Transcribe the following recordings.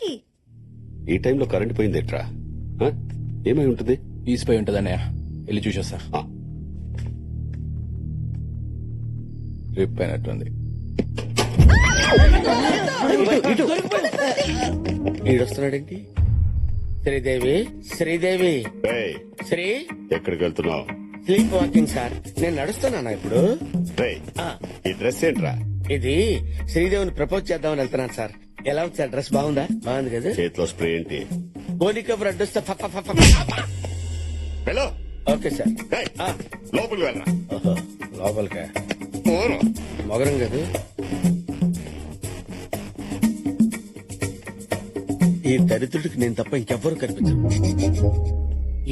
ఎక్కడికి? ఈ టైంలో కరెంట్ పోయింది ఎట్రా? ఏమై ఉంటుంది? తీసిపోయి ఉంటుంది అన్నయ్య, వెళ్ళి చూసేస్తా. రిప్ అయినట్టుంది. ఈడొస్తున్నాడేంటి? శ్రీదేవి, శ్రీదేవి, ఏయ్, శ్రీ ఎక్కడికి వెళ్తున్నావు? Sleep walking sir. నేను నడుస్తున్నానా ఇప్పుడు? ఏయ్, ఈ డ్రెస్ ఏంట్రా? ఇది శ్రీదేవిని ప్రపోజ్ చేద్దామని వెళ్తున్నాను సార్. ఎలా ఉంది సార్? డ్రెస్ బాగుందా? బాగుంది కదా. చేతిలో స్ప్రే ఏంటి? గోలీ కబుర్ అడ్డొస్తే హలో, ఓకే సార్. ఏయ్, లోపలికి వెళ్ళరా. లోపలికా? మొగరం కదా. ఈ దరిద్రుడికి నేను తప్ప ఇంకెవ్వరూ కనిపించరు.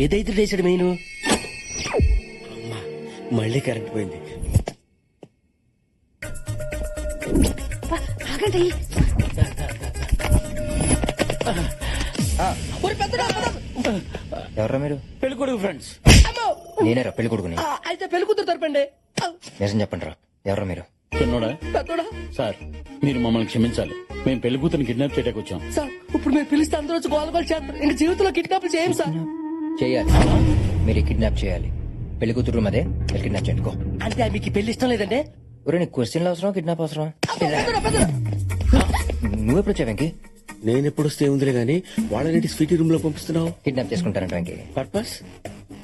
ఏదైతే చేశాడు మెయిన్. మళ్ళీ కరెంట్ పోయింది. ఆగండి. ఎవర్రా మీరు? పెళ్లి కొడుకు ఫ్రెండ్స్. నేనేరా పెళ్లి కొడుకుని. అయితే పెళ్లి కూతురు తరపండి. నిజం చెప్పండి రా, ఎవరా మీరు? చిన్నోడా పెద్దోడా? సార్, మీరు మమ్మల్ని క్షమించాలి. మేము పెళ్లి కూతురు కిడ్నాప్ చేయడానికి వచ్చాం. సార్ ఇప్పుడు మీరు పిలిస్తే అందరూ వచ్చి గోల గోల చేస్తారు. ఇంక జీవితంలో కిడ్నాప్ చేయం సార్. చేయాలి, మీరు కిడ్నాప్ చేయాలి. పెళ్లి కూతురు అదే, మీరు కిడ్నాప్ చేయండి. అంటే మీకు ఈ పెళ్లి ఇష్టం లేదండి? ఒరే, నీకు క్వశ్చన్లు అవసరం, కిడ్నాప్ అవసరం? నువ్వెప్పుడు వచ్చావు వెంకీ? నేను ఎప్పుడు వస్తే ఉందిలే గానీ వాళ్ళని స్వీటీ రూమ్ లో పంపిస్తున్నావు. కిడ్నాప్ చేసుకుంటానంట వెంకీ. పర్పస్?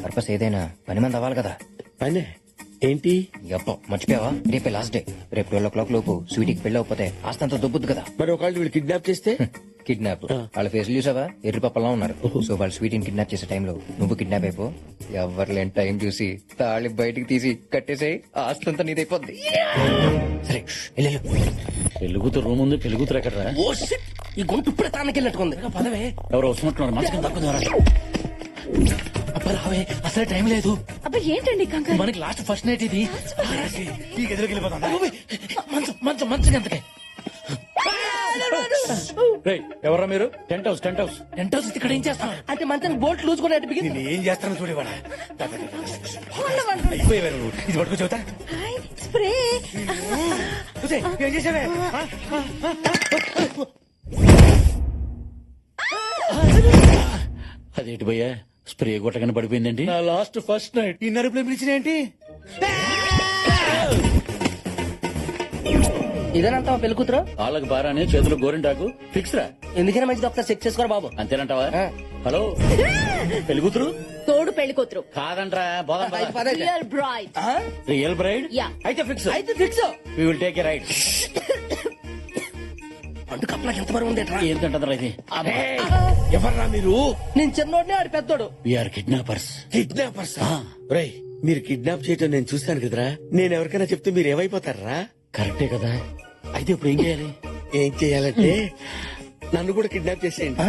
పర్పస్ ఏదైనా పని మంది అవ్వాలి కదా. పనే ఏంటి? అప్ప మర్చిపోయావా? రేపే లాస్ట్ డే. రేపు 12 లోపు స్వీటీకి పెళ్లి అయిపోతే ఆస్తంతా దొబ్బుద్దు కదా. మరి ఒకళ్ళు వీళ్ళు కిడ్నాప్ చేస్తే? కిడ్నాప్ వాళ్ళ ఫేస్ చూసావా? ఎర్రి పప్పలా ఉన్నారు. సో వాళ్ళు స్వీటీని కిడ్నాప్ చేసే టైంలో నువ్వు కిడ్నాప్ అయిపో. ఎవరు లేని టైం చూసి తాళి బయటికి తీసి కట్టేసేయి, ఆస్తంతా నీదైపోద్ది. సరే వెళ్ళు. పెళ్లి కూతురు రూమ్ ఉంది. పెళ్లి కూతురు ఎక్కడరా? ఓ షిట్, ఈ గొంతు ఇప్పుడే తానకెళ్ళినట్టుకుంది. పదవే. ఎవరు వస్తున్నట్టున్నారు? మంచిగా తక్కువ అబ్బా రావే, అసలే టైం లేదు. అబ్బా ఏంటండి కంగారు? మనకి లాస్ట్ ఫస్ట్ నైట్ ఇది. ఈ గదిలోకి వెళ్ళిపోతాం. మంచం మంచం మంచం ఎంతకే? ఎవరా మీరు? Tent house. Tent house. Tent house ఇక్కడ ఏం చేస్తాం? అంటే మంచానికి బోల్ట్ లూజ్ కూడా బిగింది. ఏం చేస్తాను చూడేవాడా? అయిపోయేవారు నువ్వు. ఇది పట్టుకో చెబుతా. Hi, spray. ఏం చేసావే? అదేంటి భయ్యా, స్ప్రే కొట్టగానే పడిపోయిందండి. నా లాస్ట్ ఫస్ట్ నైట్ ఈ నరుపులో పిలిచిన ఏంటి? ఇదేనంటా పెళ్లి కూతురు? వాళ్ళకి బారానే, చేతులు గోరింటాకు ఫిక్స్ రా. ఎందుకైనా మంచిది ఒకసారి చెక్ చేసుకోరా బాబు. అంతేనంటావా? హలో, పెళ్లి కూతురు తోడు పెళ్లి కూతురు. కాదంట్రా, బోధం real bride. Real bride. Yeah. అయితే ఫిక్స్. అయితే fix. We will take a right. అంటు కప్పలకి ఎంత బరువు ఉండేట్రా? ఏంటంటారా ఇది? ఎవర్రా మీరు? నేను చిన్నోడిని, ఆడి పెద్దోడు. We are kidnappers. కిడ్నాపర్స్? రేయ్, మీరు కిడ్నాప్ చేయటం నేను చూస్తాను కదరా. నేను ఎవరికైనా చెప్తే మీరు ఏమైపోతారా? కరెక్టే కదా. అయితే ఇప్పుడు ఏం చేయాలి? ఏం చేయాలంటే నన్ను కూడా కిడ్నాప్ చేసేయండి.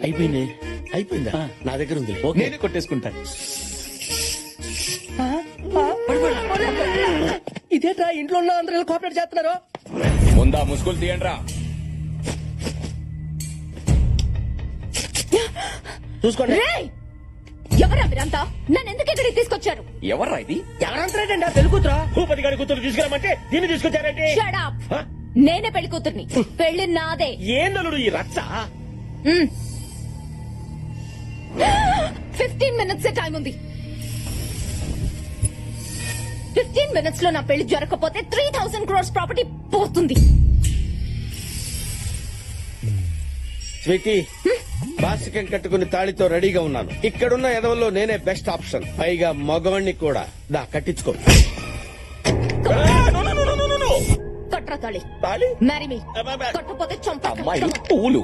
అయిపోయింది. అయిపోయిందా? నా దగ్గర ఉంది. నేనే కొట్టేసుకుంటా. ఇదేట్రా ఇంట్లో ఉన్న అందరూ కోఆపరేట్ చేస్తున్నారు. ముందా ముసుగులు తీయండి రా. చూసుకోండి. రేయ్, ఎవరా మీరంతా? నన్ను ఎందుకు ఇక్కడికి తీసుకొచ్చారు? ఎవర్రా ఇది? ఎవరంటారండి ఆ పెళ్లి కూతురా? భూపతి గారి కూతురు తీసుకురామంటే దీన్ని తీసుకొచ్చారంటే? Shut up. నేనే పెళ్లి కూతుర్ని. పెళ్లి నాదే. ఏందలుడు ఈ రచ్చ? 15 minutes టైం ఉంది. 15 minutes లో నా పెళ్లి జరగకపోతే 3000 crores ప్రాపర్టీ పోతుంది. స్వీటీ, బాసికం కట్టుకుని తాళితో రెడీగా ఉన్నాను. ఇక్కడున్న ఎదవల్లో నేనే బెస్ట్ ఆప్షన్. పైగా మగవాణ్ణి కూడా. దా కట్టించుకో. కట్రా తాళి. Marry me. కట్టకపోతే అమ్మాయి చంప. పూలు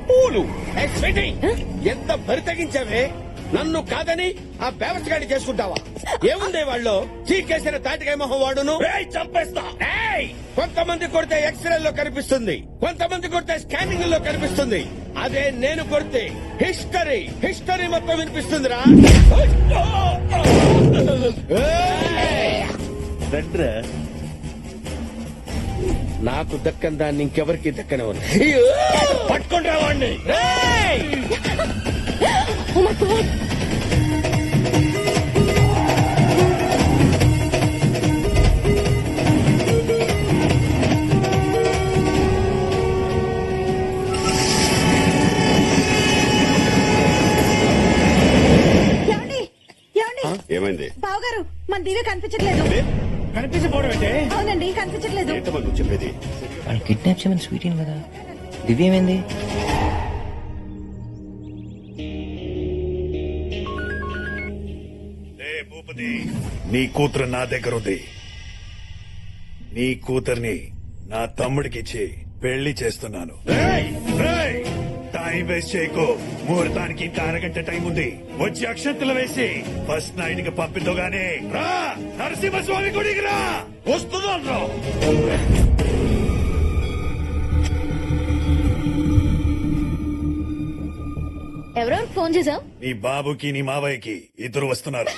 పూలు. ఏయ్ స్వీటీ, ఎంత బరి తగ్గించావే? నన్ను కాదని ఆ బేవస్గాడి చేసుకుంటావా? ఏముంది వాళ్ళు? చీకేసిన తాటికాయ మొహం వాడును. చంపేస్తా. కొంతమంది కొడితే ఎక్స్రే లో కనిపిస్తుంది, కొంతమంది కొడితే స్కానింగ్ లో కనిపిస్తుంది. అదే నేను కొడితే హిస్టరీ మొత్తం వినిపిస్తుందిరా. నాకు దక్కని దాన్ని ఇంకెవరికి దక్కనివ్వను. పట్టుకుంటా వాడిని. Oh my God. గారు మన దివ్య కనిపించట్లేదు. కనిపించకపోవడం అంటే అవునండి కనిపించట్లేదు. ఏంటమ్మా నువ్వు చెప్పేది? వాళ్ళు కిడ్నాప్ చేయమని స్వీట్ కదా. దివ్య ఏమైంది? భూపతి, నీ కూతురు నా దగ్గర ఉంది. నీ కూతుర్ని నా తమ్ముడికిచ్చి పెళ్లి చేస్తున్నాను. టైం వేస్ట్ చేయకు. ముహూర్తానికి ఇంకా అరగంట టైం ఉంది. వచ్చి అక్షంతలు వేసి ఫస్ట్ నైట్ కి పంపిద్దుగానే రా. నరసింహస్వామి గుడికి రా. వస్తున్నాను రా. ఎవరెవరికి ఫోన్ చేసావు? నీ బాబుకి నీ మావయ్యకి ఇద్దరు వస్తున్నారు.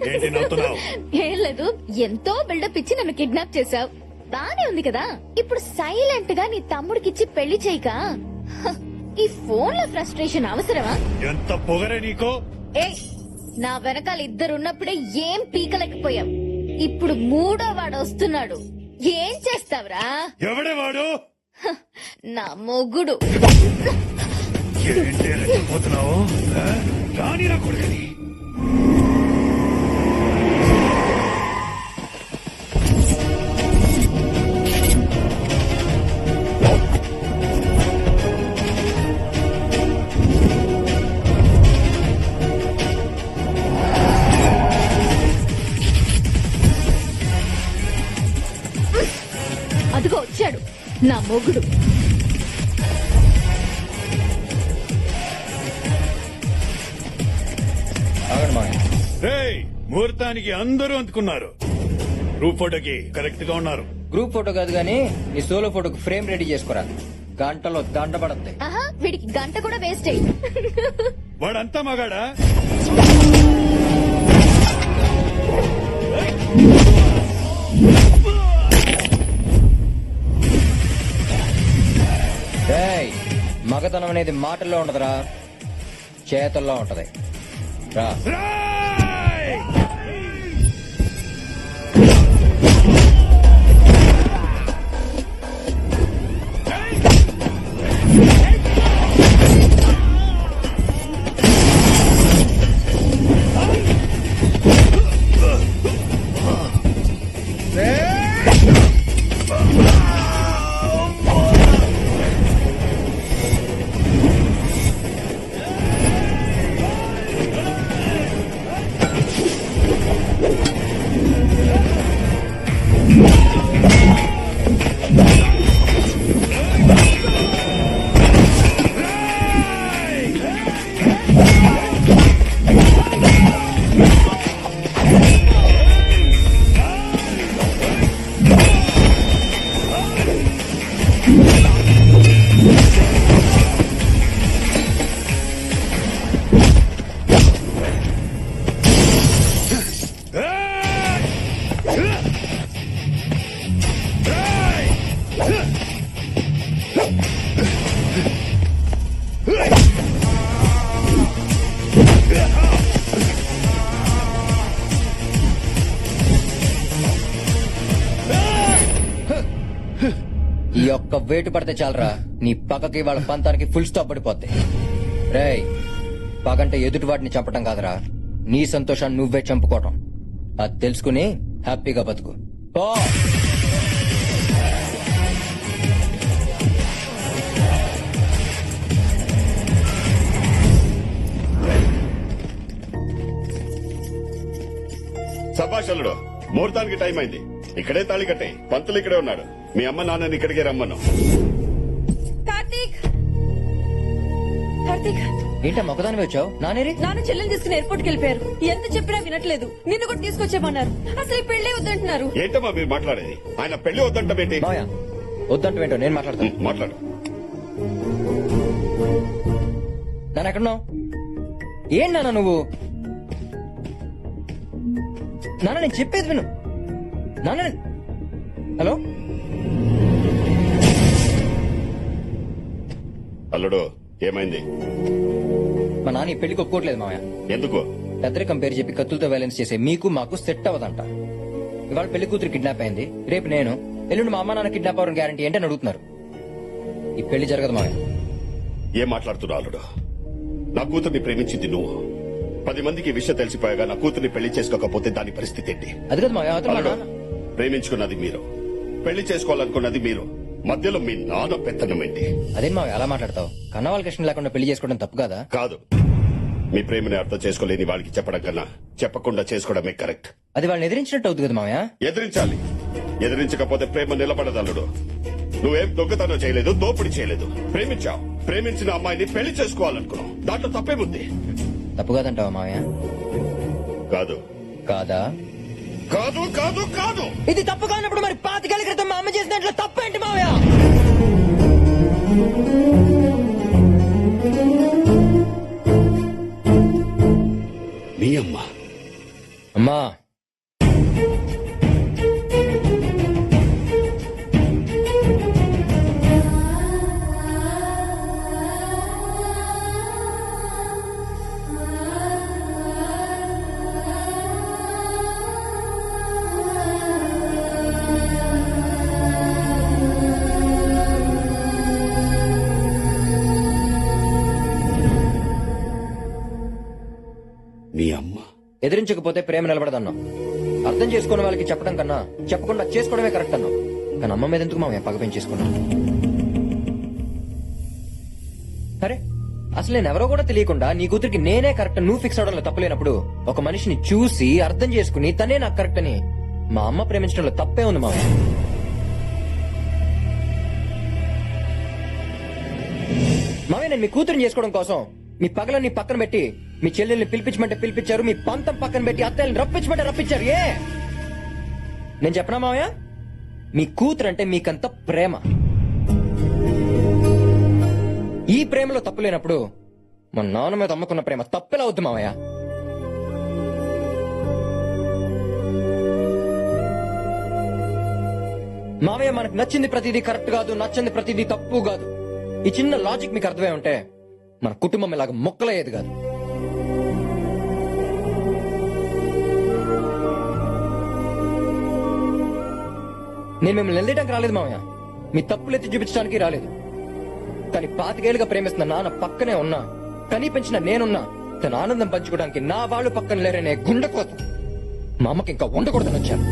ఏంటి నవ్వుతున్నావు? ఏం లేదు, ఎంతో బిల్డప్ ఇచ్చి నన్ను కిడ్నాప్ చేసావు. బానే ఉంది కదా. ఇప్పుడు సైలెంట్ గా నీ తమ్ముడికిచ్చి పెళ్లి చేయక హ, ఈ ఫోన్ లో ఫ్రస్ట్రేషన్ అవసరమా? ఎంత పొగరే నీకో. ఏ నా వెనకాల ఇద్దరున్నప్పుడే ఏం పీకలేకపోయావు. ఇప్పుడు మూడో వాడు వస్తున్నాడు. ఏం చేస్తావురా? ఎవడే వాడు? హ, నా మొగుడు. ఏంటి రెచ్చిపోతున్నావు? కానీ నా కొడుకని అదిగో వచ్చాడు నా మొగుడు. ఆగండి మావయ్య. రేయ్, ముహూర్తానికి అందరూ అందుకున్నారు. గ్రూప్ ఫోటోకి కరెక్ట్ గా ఉన్నారు. గ్రూప్ ఫోటో కాదు గానీ నీ సోలో ఫోటోకి ఫ్రేమ్ రెడీ చేసుకోరా. గంటలో దండ పడద్ది. ఆహా, వీడికి గంట కూడా వేస్ట్ అయ్యి. వాడంతా మగాడా? ఏయ్, మగతనం అనేది మాటల్లో ఉండదురా, చేతల్లో ఉంటది. రా. రేయ్! ఈ ఒక్క వేటు పడితే చాలరా, నీ పక్కకి వాళ్ళ పంతానికి ఫుల్ స్టాప్ పడిపోద్ది. రేయ్, పగంటే ఎదుటి వాటిని చంపటం కాదురా, నీ సంతోషాన్ని నువ్వే చంపుకోవటం. అది తెలుసుకుని హ్యాపీగా బతుకు. పో. సభాషలుడు, ముహూర్తానికి టైం అయింది. ఇక్కడే తాళి కట్టే. పంతులు ఇక్కడే ఉన్నాడు. మీ అమ్మ నాన్నని ఇక్కడికే రమ్మను. కార్తీక్, కార్తీక్, ఏంటా మొక్కదాని వచ్చావు? నానేరి నాన్న చెల్లెని తీసుకుని ఎయిర్పోర్ట్ కి వెళ్ళిపోయారు. ఎంత చెప్పినా వినట్లేదు. నిన్ను కూడా తీసుకొచ్చేమన్నారు. అసలు ఈ పెళ్లి వద్దంటున్నారు. ఏంటమ్మా మీరు మాట్లాడేది? ఆయన పెళ్లి వద్దంటే మాయా, వద్దంటూ నేను మాట్లాడతాను. మాట్లాడు. నాన్న ఎక్కడున్నావు? ఏం నాన్న నువ్వు? నాన్న నేను చెప్పేది విను. నాన్న హలో అల్లుడు, ఏమైంది? మా నాన్న ఈ పెళ్లికి ఒప్పుకోవట్లేదు మామయ్య. ఎందుకు? పెద్దరికం పేరు చెప్పి కత్తులతో వైలెన్స్ చేసే మీకు మాకు సెట్ అవ్వదంట. ఇవాళ పెళ్లి కూతురు కిడ్నాప్ అయింది, రేపు నేను, ఎల్లుండి మా అమ్మ నాన్న కిడ్నాప్ అవ్వడం గ్యారంటీ ఏంటని అడుగుతున్నారు. ఈ పెళ్లి జరగదు మామయ్య. ఏం మాట్లాడుతున్నావు అల్లుడు? నా కూతుర్ని ప్రేమించింది నువ్వు, 10 మందికి ఈ విషయం తెలిసిపోయాగా నా కూతుర్ని పెళ్లి చేసుకోకపోతే దాని పరిస్థితి ఏంటి? అది కదా మావయ్య అవతల మా అల్లుడు, నాన్న. ప్రేమించుకున్నది మీరు, పెళ్లి చేసుకోవాలనుకున్నది మీరు, మధ్యలో మీ నాన్న పెత్తనం ఏంటి? అదేం మావయ్య అలా మాట్లాడతావు? కన్న వాళ్ళకి ఇష్టం లేకుండా పెళ్లి చేసుకోవడం తప్పు కదా? కాదు, మీ ప్రేమని అర్థం చేసుకోలేని వాళ్ళకి చెప్పడం కన్నా చెప్పకుండా చేసుకోవడమే కరెక్ట్. అది వాళ్ళని ఎదిరించినట్టు అవుతుంది కదా మావయ్య. ఎదిరించాలి. ఎదిరించకపోతే ప్రేమ నిలబడదు అల్లుడు. నువ్వేం దొంగతనం చేయలేదు, దోపిడీ చేయలేదు. ప్రేమించావు. ప్రేమించిన అమ్మాయిని పెళ్లి చేసుకోవాలనుకున్నావు. దాంట్లో తప్పేముంది? తప్పు కాదంటావా మావయ్య? కాదు కాదా? కాదు కాదు కాదు. ఇది తప్పు కానప్పుడు మరి 25 ఏళ్ల క్రితం మా అమ్మ చేసిన దాంట్లో తప్పేంటి మావయ్య? మీ అమ్మ అమ్మా, మీ అమ్మ ఎదిరించకపోతే ప్రేమ నిలబడదన్నావు. అర్థం చేసుకున్న వాళ్ళకి చెప్పడం కన్నా చెప్పకుండా చేసుకోవడమే కరెక్ట్ అన్నావు. కానీ అమ్మ మీద ఎందుకు మామయ్య పగ పెంచేసుకున్నావు? సరే, అసలు నేను ఎవరో కూడా తెలియకుండా నీ కూతురికి నేనే కరెక్ట్ నువ్వు ఫిక్స్ అవడంలో తప్పలేనప్పుడు ఒక మనిషిని చూసి అర్థం చేసుకుని తనే నాకు కరెక్ట్ అని మా అమ్మ ప్రేమించడంలో తప్పే ఉంది మామయ్య. మామయ్య, నేను మీ కూతురిని చేసుకోవడం కోసం మీ పగలన్నీ పక్కన పెట్టి మీ చెల్లెల్ని పిలిపించమంటే పిలిపించారు, మీ పంతం పక్కన పెట్టి అత్తయ్యని రప్పించమంటే రప్పించారు. ఏ నేను చెప్పనా మావయ్య, మీ కూతురు అంటే మీకంత ప్రేమ. ఈ ప్రేమలో తప్పు లేనప్పుడు మా నాన్న మీద అమ్ముకున్న ప్రేమ తప్పెలా అవుద్ది మావయ్య? మావయ్య, మనకు నచ్చింది ప్రతిదీ కరెక్ట్ కాదు, నచ్చింది ప్రతిదీ తప్పు కాదు. ఈ చిన్న లాజిక్ మీకు అర్థమై ఉంటే మన కుటుంబం ఇలాగ మొక్కలయ్యేది కాదు. నేను మిమ్మల్ని నిలదీయడానికి రాలేదు మామయ్య, మీ తప్పులు ఎత్తి చూపించడానికి రాలేదు. కానీ 25 ఏళ్లుగా ప్రేమిస్తున్న నాన్న పక్కనే ఉన్నా, కనీ పెంచిన నేనున్నా తన ఆనందం పంచుకోవడానికి నా వాళ్ళు పక్కన లేరనే గుండెకోత మా అమ్మకి ఇంకా ఉండకూడదని వచ్చాను.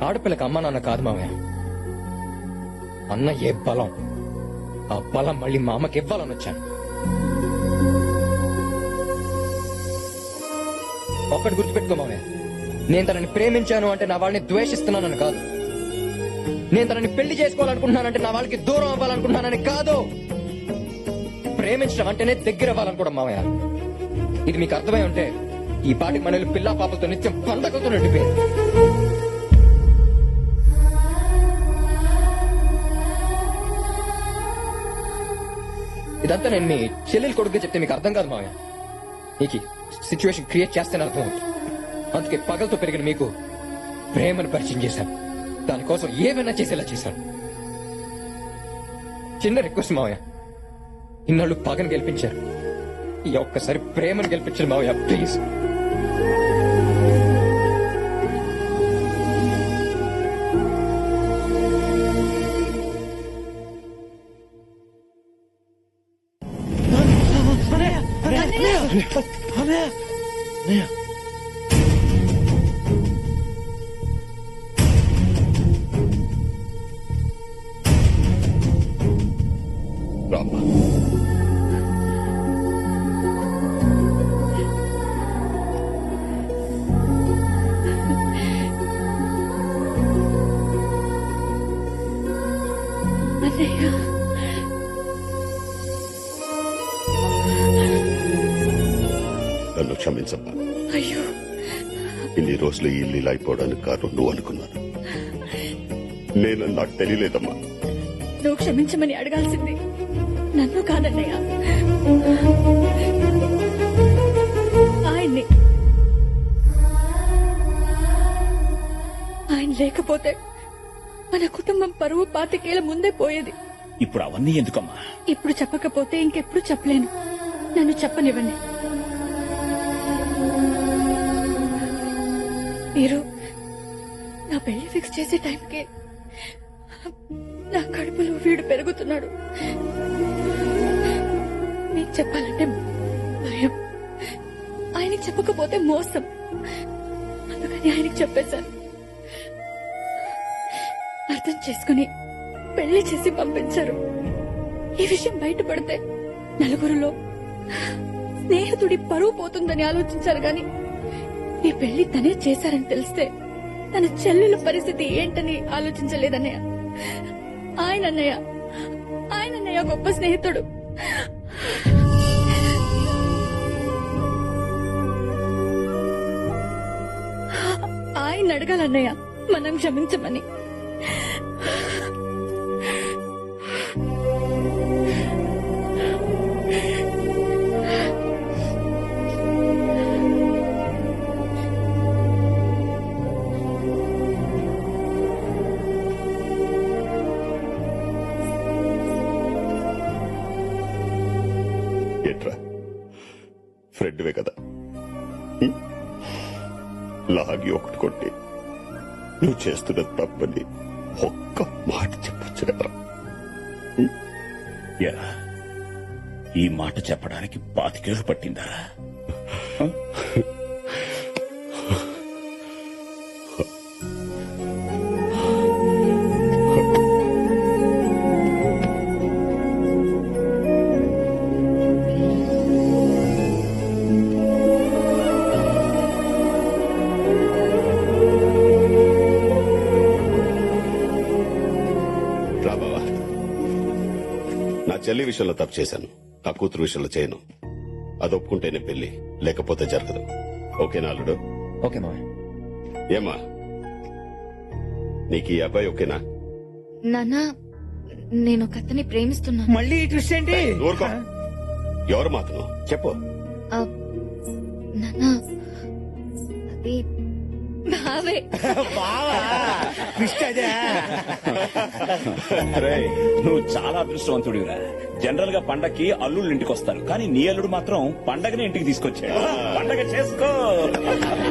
ఆడపిల్లకి అమ్మ నాన్న కాదు మామయ్య, అన్న ఏ బలం, ఆ బలం మళ్ళీ మా అమ్మకి ఇవ్వాలని వచ్చాను. ఒక్కటి గుర్తుపెట్టుకో మామయ్య, నేను తనని ప్రేమించాను అంటే నా వాళ్ళని ద్వేషిస్తున్నానని కాదు. నేను తనని పెళ్లి చేసుకోవాలనుకుంటున్నానంటే నా వాళ్ళకి దూరం అవ్వాలనుకుంటున్నానని కాదు. ప్రేమించడం అంటేనే దగ్గర అవ్వాలనుకోవడం మామయ్య. ఇది మీకు అర్థమై ఉంటే ఈ పాటికి మనల్ని పిల్లా పాపలతో నిత్యం పండగతో నిండిపోయింది. ఇదంతా నేను మీ చెల్లెలు కొడుకు చెప్తే మీకు అర్థం కాదు మామయ్య. నీకు సిచ్యువేషన్ క్రియేట్ చేస్తేనే అర్థం అవుతుంది. అందుకే పగలతో పెరిగిన మీకు ప్రేమను పరిచయం చేశాను. దానికోసం ఏమైనా చేసేలా చేశాను. చిన్న రిక్వెస్ట్ మావయ్య, ఇన్నాళ్ళు పగను గెలిపించారు, ఈ ఒక్కసారి ప్రేమను గెలిపించారు మావయ్య, ప్లీజ్. రామ్మా. నన్ను క్షమించమ్మా. అయ్యో, ఇన్ని రోజులు ఈ ఇల్లు ఇలా అయిపోవడానికి కారణం నువ్వు అనుకున్నాను. నేను నాకు తెలియలేదమ్మా. నువ్వు క్షమించమని అడగాల్సింది నన్ను కాదన్నయ్య, ఆయన్ని. ఆయన లేకపోతే మన కుటుంబం పరువు 25 ఏళ్ల ముందే పోయేది. ఇప్పుడు అవన్నీ ఎందుకమ్మా? ఇప్పుడు చెప్పకపోతే ఇంకెప్పుడు చెప్పలేను. నన్ను చెప్పనివ్వండి. మీరు నా పెళ్లి ఫిక్స్ చేసే టైంకి నా కడుపులో వీడు పెరుగుతున్నాడు. చెప్పాలంటే భయం. ఆయనకి చెప్పకపోతే మోసం. అందుకని ఆయనకి చెప్పేశాను. అర్థం చేసుకుని పెళ్లి చేసి పంపించారు. ఈ విషయం బయటపడితే నలుగురిలో స్నేహితుడి పరువు పోతుందని ఆలోచించారు గాని ఈ పెళ్లి తనే చేశారని తెలిస్తే తన చెల్లెల పరిస్థితి ఏంటని ఆలోచించలేదన్నయ్య. ఆయనన్నయ్య గొప్ప స్నేహితుడు. ఆయన అడగాలన్నయ్య మనం క్షమించమని. ఏంట్రా ఫ్రెండ్వే కదా హ్మ్? లాగి ఒకటి కొట్టి నువ్వు చేస్తున్న తప్పని ఒక్క మాట చెప్పొచ్చు కదా. యా, ఈ మాట చెప్పడానికి 25 ఏళ్ళు పట్టిందా? రా బావా, నా చెల్లి విషయంలో తప్పు చేశాను, నా కూతురు విషయంలో చేయను. అది ఒప్పుకుంటేనే పెళ్లి, లేకపోతే జరగదు. ఓకేనా అల్లుడు? ఓకే మావయ్య. ఏమా నీకు ఈ అబ్బాయి ఓకేనా? నాన్న నేను ఒక అతన్ని ప్రేమిస్తున్నాను. మళ్ళీ ఈ ట్విస్ట్ ఏంటి? ఊరుకో. ఎవరు మాత్రం చెప్పు. ఆ, నాన్న అది బావే. ట్విస్ట్ అదే. రేయ్, నువ్వు చాలా అదృష్టవంతుడివిరా. జనరల్ గా పండక్కి అల్లుళ్ళు ఇంటికి వస్తారు, కానీ నీ అల్లుడు మాత్రం పండగనే ఇంటికి తీసుకొచ్చాడు. పండగ చేసుకో.